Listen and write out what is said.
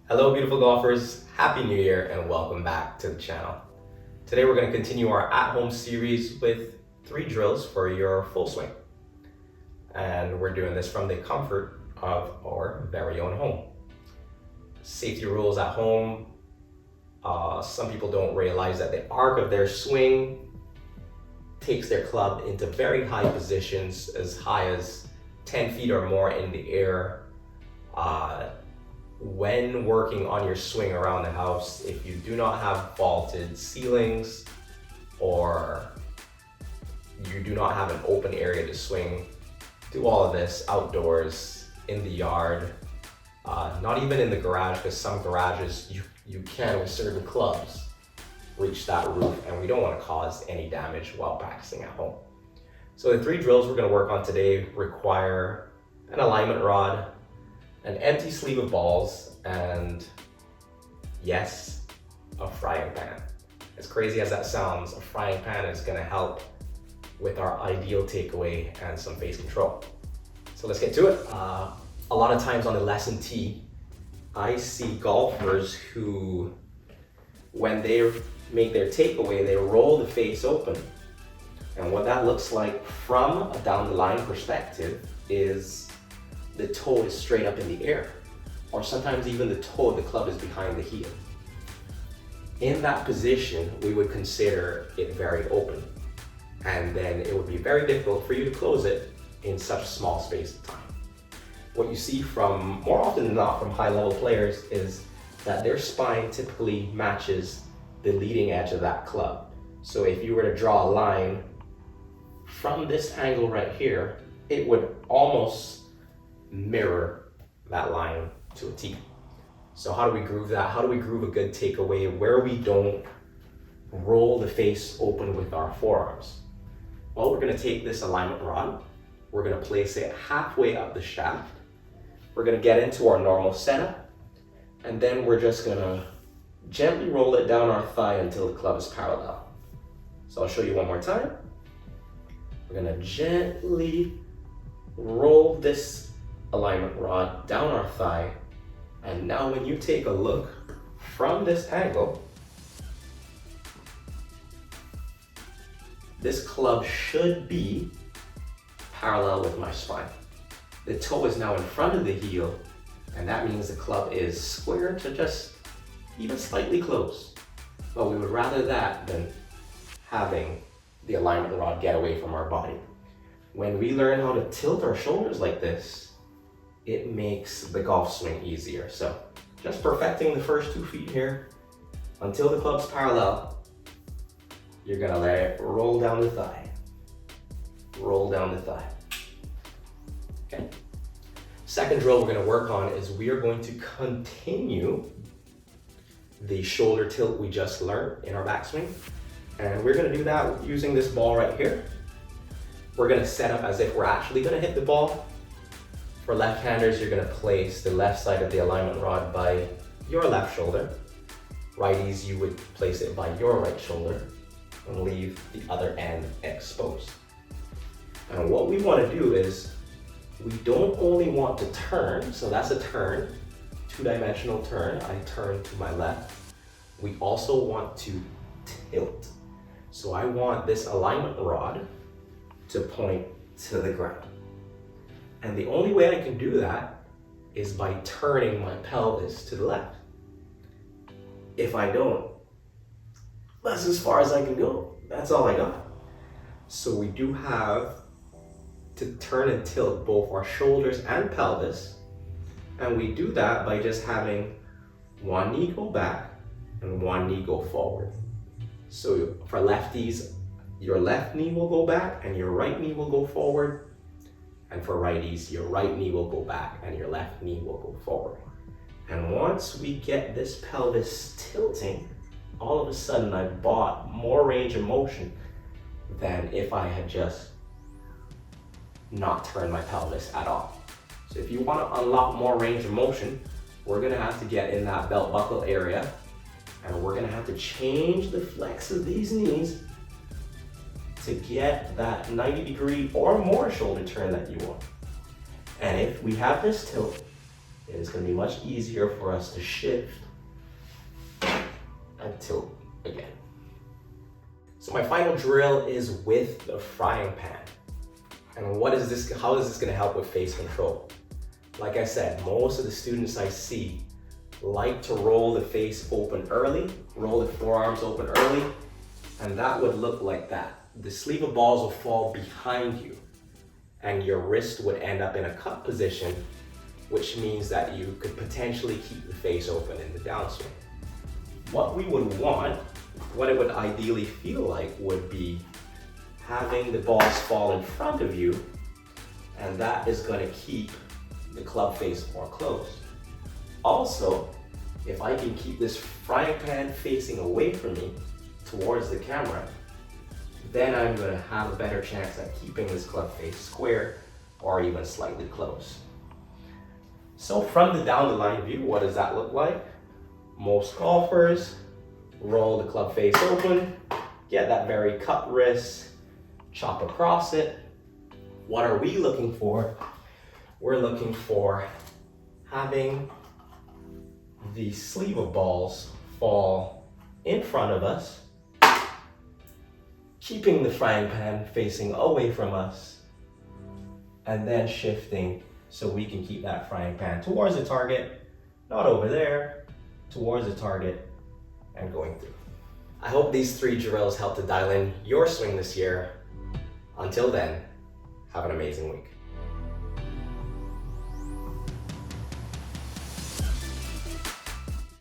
Hello beautiful golfers, Happy New Year and welcome back to the channel. Today we're going to continue our at-home series with 3 drills for your full swing. And we're doing this from the comfort of our very own home. Safety rules at home. Some people don't realize that the arc of their swing takes their club into very high positions, as high as 10 feet or more in the air. When working on your swing around the house, if you do not have vaulted ceilings or you do not have an open area to swing, do all of this outdoors, in the yard, not even in the garage, because some garages you can, with certain clubs, reach that roof, and we don't want to cause any damage while practicing at home. So the 3 drills we're going to work on today require an alignment rod, an empty sleeve of balls, and yes, a frying pan. As crazy as that sounds, a frying pan is going to help with our ideal takeaway and some face control. So let's get to it. A lot of times on the lesson tee, I see golfers who, when they make their takeaway, they roll the face open. And what that looks like from a down the line perspective is the toe is straight up in the air, or sometimes even the toe of the club is behind the heel. In that position, we would consider it very open, and then it would be very difficult for you to close it in such a small space of time. What you see from, more often than not, from high-level players is that their spine typically matches the leading edge of that club. So if you were to draw a line from this angle right here, it would almost mirror that line to a T. So how do we groove that? How do we groove a good takeaway where we don't roll the face open with our forearms? Well, we're going to take this alignment rod, we're going to place it halfway up the shaft, we're going to get into our normal setup, and then we're just going to gently roll it down our thigh until the club is parallel. So I'll show you one more time. We're going to gently roll this alignment rod down our thigh, and now when you take a look from this angle, this club should be parallel with my spine. The toe is now in front of the heel, and that means the club is square to just even slightly closed. But we would rather that than having the alignment rod get away from our body. When we learn how to tilt our shoulders like this, it makes the golf swing easier. So just perfecting the first 2 feet here until the club's parallel. You're gonna let it roll down the thigh. Roll down the thigh. Okay. Second drill we're gonna work on is we are going to continue the shoulder tilt we just learned in our backswing. And we're gonna do that using this ball right here. We're gonna set up as if we're actually gonna hit the ball. For left-handers, you're gonna place the left side of the alignment rod by your left shoulder. Righties, you would place it by your right shoulder and leave the other end exposed. And what we wanna do is, we don't only want to turn, so that's a turn, 2-dimensional turn, I turn to my left. We also want to tilt. So I want this alignment rod to point to the ground. And the only way I can do that is by turning my pelvis to the left. If I don't, that's as far as I can go. That's all I got. So we do have to turn and tilt both our shoulders and pelvis. And we do that by just having one knee go back and one knee go forward. So for lefties, your left knee will go back and your right knee will go forward. And for righties, your right knee will go back and your left knee will go forward. And once we get this pelvis tilting, all of a sudden I've bought more range of motion than if I had just not turned my pelvis at all. So if you want to unlock more range of motion, we're going to have to get in that belt buckle area, and we're going to have to change the flex of these knees to get that 90-degree or more shoulder turn that you want. And if we have this tilt, it is going to be much easier for us to shift and tilt again. So my final drill is with the frying pan. And how is this going to help with face control? Like I said, most of the students I see like to roll the face open early, roll the forearms open early, and that would look like that. The sleeve of balls will fall behind you, and your wrist would end up in a cup position, which means that you could potentially keep the face open in the downswing. What we would want, what it would ideally feel like, would be having the balls fall in front of you, and that is going to keep the club face more closed. Also, if I can keep this frying pan facing away from me towards the camera, then I'm going to have a better chance at keeping this club face square or even slightly closed. So from the down the line view, what does that look like? Most golfers roll the club face open, get that very cut wrist, chop across it. What are we looking for? We're looking for having the sleeve of balls fall in front of us, keeping the frying pan facing away from us, and then shifting so we can keep that frying pan towards the target, not over there, towards the target, and going through. I hope these 3 drills help to dial in your swing this year. Until then, have an amazing week.